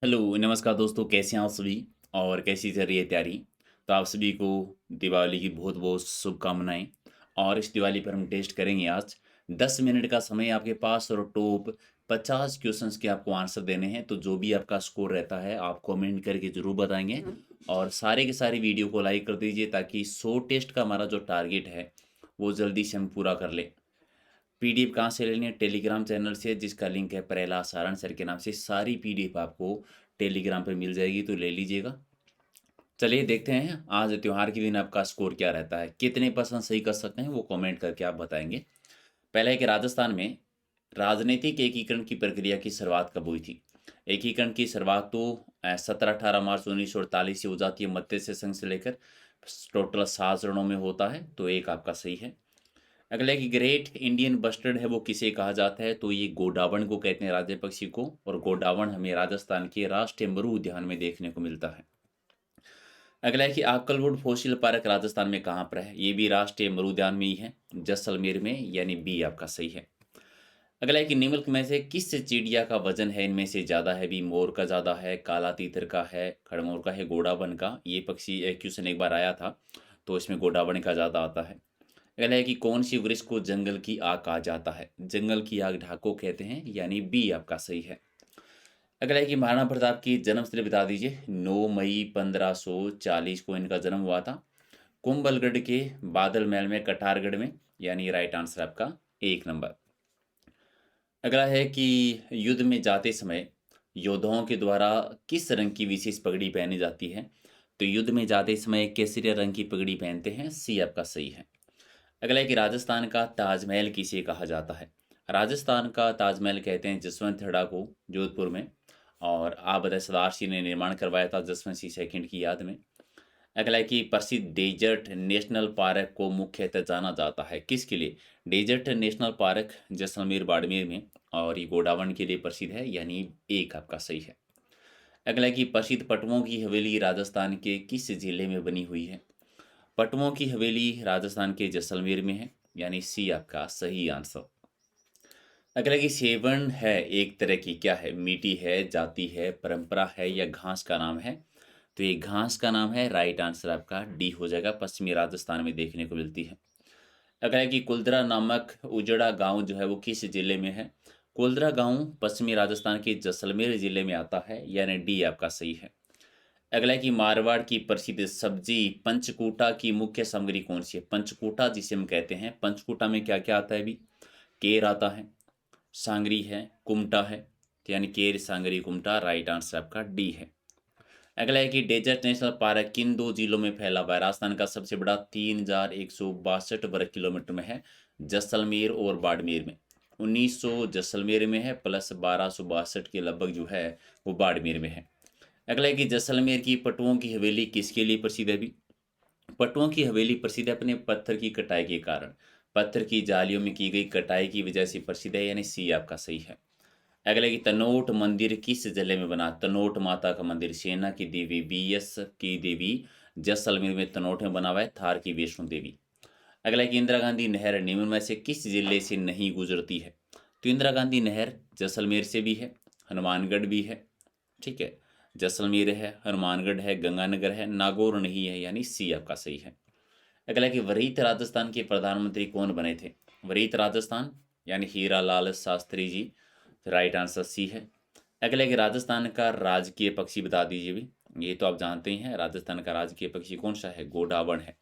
Hello, नमस्कार दोस्तों, कैसे हैं आप सभी और कैसी चल रही है तैयारी? तो आप सभी को दीपावली की बहुत-बहुत शुभकामनाएँ और इस दिवाली पर हम टेस्ट करेंगे आज 10 मिनट का समय आपके पास और टॉप 50 क्वेश्चंस के आपको आंसर देने हैं। तो जो भी आपका स्कोर रहता है, आप कमेंट करके ज़रूर बताएँगे और सारे के सारे वीडियो को लाइक कर दीजिए ताकि 100 टेस्ट का हमारा जो टारगेट है, वो जल्दी से हम पूरा कर लें। पीडीएफ कहाँ से लेनी है? टेलीग्राम चैनल से जिसका लिंक है प्रहलाद सारण सर के नाम से। सारी पीडीएफ आपको टेलीग्राम पे मिल जाएगी तो ले लीजिएगा। चलिए देखते हैं आज त्योहार के दिन आपका स्कोर क्या रहता है। कितने परसेंट सही कर सकते हैं वो कमेंट करके आप बताएंगे। पहला है कि राजस्थान में राजनीतिक एकीकरण की प्रक्रिया की शुरुआत कब हुई थी? एकीकरण की शुरुआत तो 17-18 मार्च 1948 से हो जाती है मध्य संघ से लेकर। टोटल 7 चरणों में होता है तो एक आपका सही है। अगला है कि ग्रेट इंडियन बस्टर्ड है वो किसे कहा जाता है? तो ये गोडावण को कहते हैं राज्य पक्षी को, और गोडावण हमें राजस्थान के राष्ट्रीय मरु उद्यान में देखने को मिलता है। अगला है कि आक्कलवुड फॉसिल पार्क राजस्थान में कहाँ पर है? ये भी राष्ट्रीय मरु उद्यान में ही है, जैसलमेर में, यानी बी आपका सही है। अगला है कि निम्नलिखित में से किस चिड़िया का वजन है इनमें से ज़्यादा है? भी मोर का ज़्यादा है, काला तीतर का है, खड़मोर का है, गोडावण का? ये पक्षी क्वेश्चन एक बार आया था तो इसमें गोडावण का ज़्यादा आता है। अगला है कि कौन सी वृक्ष को जंगल की आग कहा जाता है? जंगल की आग ढाको कहते हैं, यानी बी आपका सही है। अगला है कि महाराणा प्रताप की जन्मस्थली बता दीजिए। 9 मई 1540 को इनका जन्म हुआ था। कुंभलगढ़ के बादल महल में, कटारगढ़ में, यानी राइट आंसर आपका 1 नंबर। अगला है कि युद्ध में जाते समय योद्धाओं के द्वारा किस रंग की विशेष पगड़ी पहनी जाती है? तो युद्ध में जाते समय केसरिया रंग की पगड़ी पहनते हैं, सी आपका सही है। अगला है कि राजस्थान का ताजमहल किसे कहा जाता है? राजस्थान का ताजमहल कहते हैं जसवंत थड़ा को, जोधपुर में। और आप बताएं, सरदार सिंह ने निर्माण करवाया था जसवंत सिंह सेकंड की याद में। अगला है कि प्रसिद्ध डेजर्ट नेशनल पार्क को मुख्यतः जाना जाता है किसके लिए? Desert national park Jaisalmer Barmer में, और ये गोडावण के लिए प्रसिद्ध है, यानी एक आपका सही है। अगला है कि प्रसिद्ध पटवों की हवेली राजस्थान के किस जिले में बनी हुई है? पटवों की हवेली राजस्थान के जैसलमेर में है, यानी सी आपका सही आंसर। अगला कि सेवन है एक तरह की क्या है? मीठी है, जाति है, परंपरा है, या घास का नाम है? तो ये घास का नाम है, राइट आंसर आपका डी हो जाएगा। पश्चिमी राजस्थान में देखने को मिलती है। अगला है कि कुलदरा नामक उजड़ा गांव जो है वो किस जिले में है? कुलदरा गांव पश्चिमी राजस्थान के जैसलमेर जिले में आता है, यानी डी आपका सही है। अगला है कि मारवाड़ की प्रसिद्ध सब्जी पंचकूटा की मुख्य सामग्री कौन सी है? पंचकूटा जिसे हम कहते हैं, पंचकूटा में क्या क्या आता है अभी? केर आता है, सांगरी है, कुमटा है, तो यानी केर, सांगरी, कुमटा, राइट आंसर आपका डी है। अगला है कि डेजर्ट नेशनल पार्क किन दो जिलों में फैला हुआ है? राजस्थान का सबसे बड़ा 3162 वर्ग किलोमीटर में है, जैसलमेर और बाड़मेर में। 1900 जैसलमेर में है, प्लस 1262 के लगभग जो है वो बाड़मेर में है। अगला है कि जैसलमेर की पटुओं की हवेली किसके लिए प्रसिद्ध है? भी पटुओं की हवेली प्रसिद्ध है अपने पत्थर की कटाई के कारण। पत्थर की जालियों में की गई कटाई की वजह से प्रसिद्ध है, यानी सी आपका सही है। अगला कि तनोट मंदिर किस जिले में बना? तनोट माता का मंदिर, सेना की देवी, बीएस की देवी, जैसलमेर में तनोट में बना हुआ है, थार की वैष्णो देवी। अगला कि इंदिरा गांधी नहर निम्न में से किस जिले से नहीं गुजरती है? तो इंदिरा गांधी नहर जैसलमेर से भी है, हनुमानगढ़ भी है, ठीक है, जैसलमेर है, हनुमानगढ़ है, गंगानगर है, नागौर नहीं है, यानी सी आपका सही है। अगला कि वरीत राजस्थान के प्रधानमंत्री कौन बने थे? वरीत राजस्थान यानी Hira Lal Shastri ji, right answer C है। अगला कि राजस्थान का राजकीय पक्षी बता दीजिए भी। ये तो आप जानते ही हैं, राजस्थान का राजकीय पक्षी कौन सा है? गोडावण है।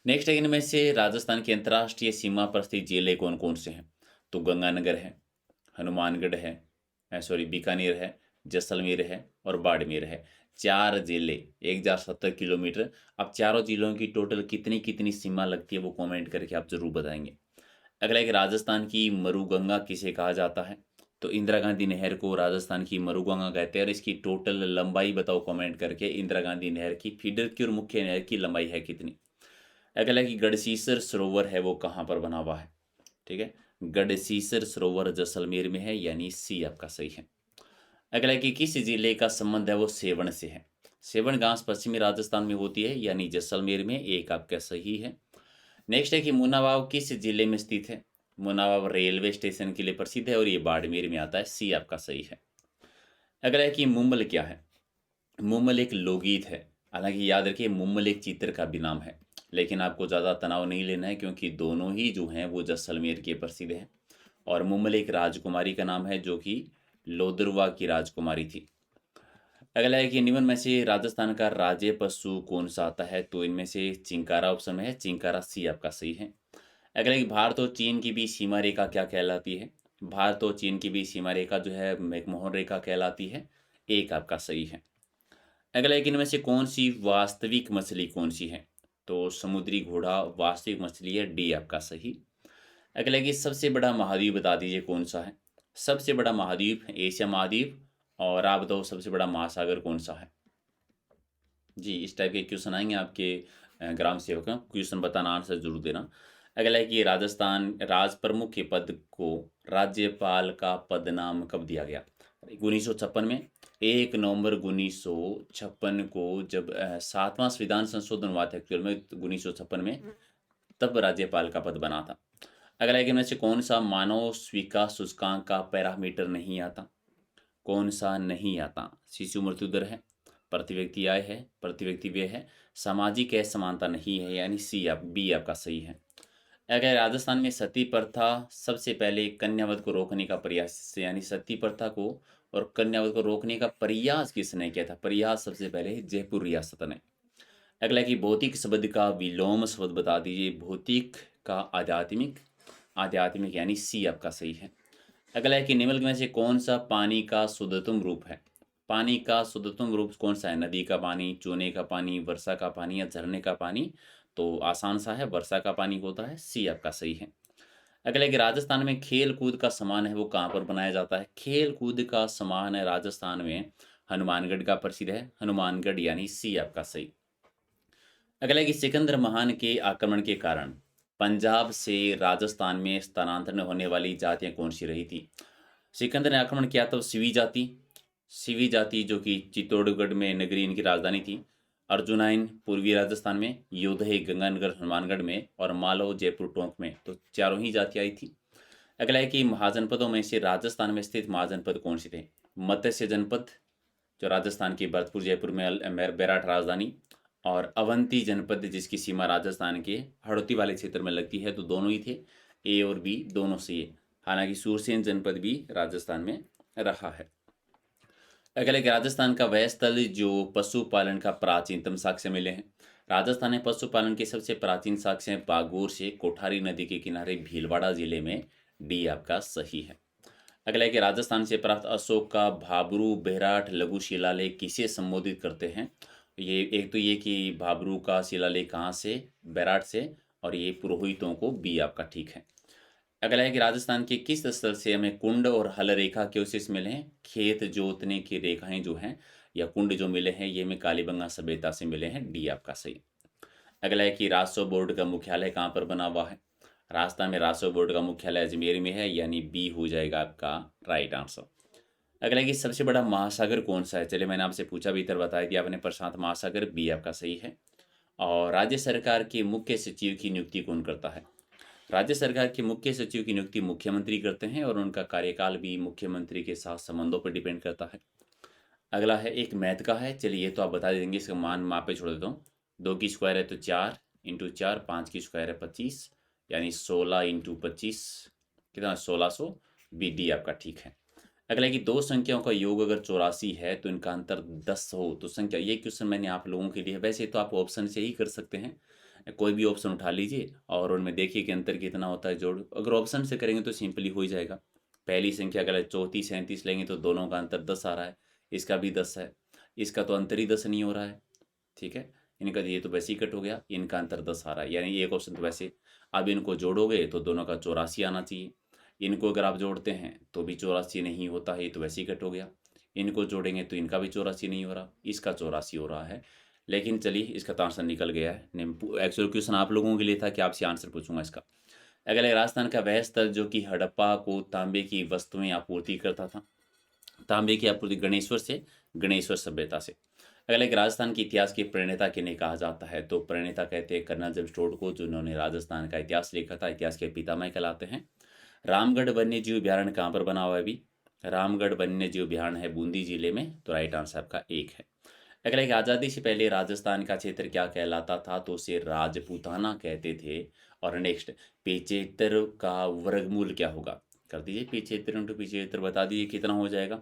नेक्स्ट है, इनमें से राजस्थान की अंतर्राष्ट्रीय सीमा पर स्थित जिले कौन कौन से हैं? तो गंगानगर है, हनुमानगढ़ है, सॉरी बीकानेर है, जैसलमेर है, और बाड़मेर है। 4 जिले, 1070 किलोमीटर। अब चारों जिलों की टोटल कितनी कितनी सीमा लगती है वो कमेंट करके आप जरूर बताएंगे। अगला एक, राजस्थान की मरुगंगा किसे कहा जाता है? तो इंदिरा गांधी नहर को राजस्थान की मरुगंगा कहते हैं। और इसकी टोटल लंबाई बताओ कमेंट करके। इंदिरा गांधी नहर की फीडर की और मुख्य नहर की लंबाई है कितनी? अगला कि गढ़सीसर सरोवर है वो कहाँ पर बना हुआ है? ठीक है, गढ़सीसर सरोवर जैसलमेर में है, यानी सी आपका सही है। अगला कि किस जिले का संबंध है वो सेवन से है? सेवन घास पश्चिमी राजस्थान में होती है, यानी जैसलमेर में, एक आपका सही है। नेक्स्ट है कि मुनाबाव किस जिले में स्थित है? मुनाबाव रेलवे स्टेशन के लिए प्रसिद्ध है और ये बाड़मेर में आता है, सी आपका सही है। अगला है कि मुम्बल क्या है? मुम्बल एक लोकगीत है। हालाँकि याद रखिए मुम्बल एक चित्र का भी नाम है, लेकिन आपको ज़्यादा तनाव नहीं लेना है क्योंकि दोनों ही जो हैं वो जैसलमेर के प्रसिद्ध हैं। और मुम्बल एक राजकुमारी का नाम है जो कि लोदरवा की राजकुमारी थी। अगला है कि निम्न में से राजस्थान का राज्य पशु कौन सा आता है? तो इनमें से चिंकारा ऑप्शन में है, चिंकारा सी आपका सही है। अगला है कि भारत और चीन की बीच सीमा रेखा क्या कहलाती है? भारत और चीन की बीच सीमा रेखा जो है मैकमोहन रेखा कहलाती है। एक आपका सही है। अगला है कि इनमें से कौन सी वास्तविक मछली कौन सी है? तो समुद्री घोड़ा वास्तविक मछली है, डी आपका सही। अगला है कि सबसे बड़ा महाद्वीप बता दीजिए कौन सा है? सबसे बड़ा महाद्वीप एशिया महाद्वीप। और आप बताओ सबसे बड़ा महासागर कौन सा है? जी, इस टाइप के क्वेश्चन आएँगे आपके ग्राम सेवक में, क्वेश्चन बताना, आंसर ज़रूर देना। अगला है कि राजस्थान राज प्रमुख के पद को राज्यपाल का पदनाम कब दिया गया? 1956 में। 1 नवंबर 1956 को जब 7वां संविधान संशोधन हुआ था एक्चुअल में 1956 में, तब राज्यपाल का पद बना था। अगला है कि इनमें से कौन-सा मानव विकास सूचकांक का पैरामीटर नहीं आता? कौन-सा नहीं आता? शिशु मृत्यु दर है, प्रति व्यक्ति आय है, प्रति व्यक्ति व्यय है, सामाजिक असमानता नहीं है, यानी बी आपका सही है। अगर राजस्थान में सती प्रथा सबसे पहले कन्यावध को रोकने का प्रयास, यानी सती प्रथा को और कन्यावध को रोकने का प्रयास किसने किया था? प्रयास सबसे पहले जयपुर रियासत ने। अगला है कि भौतिक शब्द का विलोम शब्द बता दीजिए। भौतिक का आध्यात्मिक, आध्यात्मिक यानी सी आपका सही है। अगला है कि निम्नलिखित में से कौन-सा पानी का शुद्धतम रूप है? पानी का शुद्धतम रूप कौन-सा है? नदी का पानी, चूने का पानी, वर्षा का पानी या झरने का पानी? तो आसान सा है, वर्षा का पानी होता है, सी आपका सही है। अगला है कि राजस्थान में खेल-कूद का सामान है वो कहाँ पर बनाया जाता है? खेल-कूद का सामान है राजस्थान में हनुमानगढ़ का प्रसिद्ध है, हनुमानगढ़ यानी सी आपका सही। अगला है कि सिकंदर महान के आक्रमण के कारण पंजाब से राजस्थान में स्थानांतरण होने वाली जातियाँ कौन-सी रही थी? सिकंदर ने आक्रमण किया तो सिवी जाति जो कि चित्तौड़गढ़ में नगरी इनकी राजधानी थी। अर्जुनाइन पूर्वी राजस्थान में, योधे गंगानगर हनुमानगढ़ में और मालव जयपुर टोंक में, तो चारों ही जाति आई थी। अगला है कि महाजनपदों में से राजस्थान में स्थित महाजनपद कौन से थे? मत्स्य जनपद जो राजस्थान के भरतपुर जयपुर में बेराट राजधानी, और अवंती जनपद जिसकी सीमा राजस्थान के हड़ौती वाले क्षेत्र में लगती है, तो दोनों ही थे। ए और बी दोनों सही है। हालांकि सूरसेन जनपद भी राजस्थान में रहा है। अगला कि राजस्थान का वह स्थल जो पशुपालन का प्राचीनतम साक्ष्य मिले हैं। राजस्थान में पशुपालन के सबसे प्राचीन साक्ष्य बागोर से कोठारी नदी के किनारे भीलवाड़ा जिले में, डी आपका सही है। अगला है कि राजस्थान से प्राप्त अशोक का भाबरू बेहराट लघु शिलालेख किसे संबोधित करते हैं? ये एक तो ये कि भाबरू का शिलालेख कहाँ से? बेहराट से। और ये पुरोहितों को, बी आपका ठीक है। अगला है कि राजस्थान के किस स्थल से हमें कुंड और हल रेखा के अवशेष मिले हैं? खेत जोतने की रेखाएं जो हैं या कुंड जो मिले हैं ये हमें कालीबंगा सभ्यता से मिले हैं, डी आपका सही। अगला है कि राजस्व बोर्ड का मुख्यालय कहाँ पर बना हुआ है? राजस्थान में राजस्व बोर्ड का मुख्यालय अजमेर में है, यानी बी हो जाएगा आपका राइट आंसर। अगला है कि सबसे बड़ा महासागर कौन सा है? चलिए मैंने आपसे पूछा भी, इधर बताया दिया आपने, प्रशांत महासागर, बी आपका सही है। और राज्य सरकार के मुख्य सचिव की नियुक्ति कौन करता है? राज्य सरकार के मुख्य सचिव की नियुक्ति मुख्यमंत्री करते हैं और उनका कार्यकाल भी मुख्यमंत्री के साथ संबंधों पर डिपेंड करता है। अगला है एक मैथ का है, चलिए ये तो आप बता देंगे, इसका मान मैं पे छोड़ देता हूँ। 2 की स्क्वायर है तो 4 इंटू 4, 5 की स्क्वायर है 25, यानी 16 इंटू 25 कितना? 1600, बी डी आपका ठीक है। अगला है कि दो संख्याओं का योग अगर 84 है तो इनका अंतर 10 हो तो संख्या, ये क्वेश्चन मैंने आप लोगों के लिए, वैसे तो आप ऑप्शन से ही कर सकते हैं, कोई भी ऑप्शन उठा लीजिए और उनमें देखिए कि अंतर कितना होता है जोड़। अगर ऑप्शन से करेंगे तो सिंपली हो ही जाएगा। पहली संख्या अगर 34 37 लेंगे तो दोनों का अंतर 10 आ रहा है, इसका भी 10 है, इसका तो अंतर ही 10 नहीं हो रहा है, ठीक है। इनका ये तो वैसे ही कट हो गया, इनका अंतर 10 आ रहा है, यानी एक ऑप्शन तो वैसे। अब इनको जोड़ोगे तो दोनों का 84 आना चाहिए। इनको अगर आप जोड़ते हैं तो भी 84 नहीं होता है, ये तो वैसे ही कट हो गया। इनको जोड़ेंगे तो इनका भी 84 नहीं हो रहा, इसका 84 हो रहा है। लेकिन चलिए इसका तो आंसर निकल गया है। एक्चुअल क्वेश्चन आप लोगों के लिए था कि आपसे आंसर पूछूंगा इसका। अगला राजस्थान का वह स्थल जो कि हड़प्पा को तांबे की वस्तुएं आपूर्ति करता था। तांबे की आपूर्ति गणेश्वर से, गणेश्वर सभ्यता से। अगला एक राजस्थान के इतिहास के प्रणेता किन्हें कहा जाता है? तो प्रणेता कहते हैं कर्नल जेम्स टोड को, जिन्होंने राजस्थान का इतिहास लिखा था, इतिहास के पितामह कहलाते हैं। रामगढ़ वन्य जीव अभ्यारण्य कहाँ पर बना हुआ है अभी? रामगढ़ वन्यजीव अभयारण्य है बूंदी जिले में, तो राइट आंसर आपका एक है। अगला एक, आज़ादी से पहले राजस्थान का क्षेत्र क्या कहलाता था? तो उसे राजपूताना कहते थे। और नेक्स्ट, पिछेत्तर का वर्गमूल क्या होगा? कर दीजिए, पिछेत्तर इंटू पिछेत्तर बता दीजिए कितना हो जाएगा।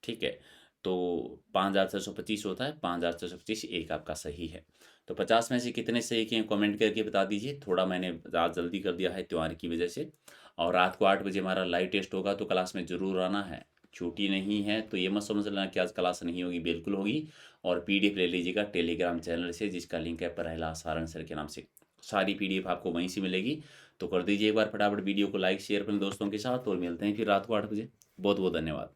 ठीक है, तो 5,425 होता है, 5,425 एक आपका सही है। तो 50 में से कितने सही किए कमेंट करके बता दीजिए। थोड़ा मैंने आज जल्दी कर दिया है त्यौहार की वजह से। और रात को 8 बजे हमारा लाइव टेस्ट होगा, तो क्लास में ज़रूर आना है। छुट्टी नहीं है तो ये मत समझ लेना कि आज क्लास नहीं होगी, बिल्कुल होगी। और पीडीएफ ले लीजिएगा टेलीग्राम चैनल से, जिसका लिंक है प्रहलाद सारंग सर के नाम से। सारी पीडीएफ आपको वहीं से मिलेगी। तो कर दीजिए एक बार फटाफट वीडियो को लाइक शेयर अपने दोस्तों के साथ, और मिलते हैं फिर रात को 8 बजे। बहुत बहुत धन्यवाद।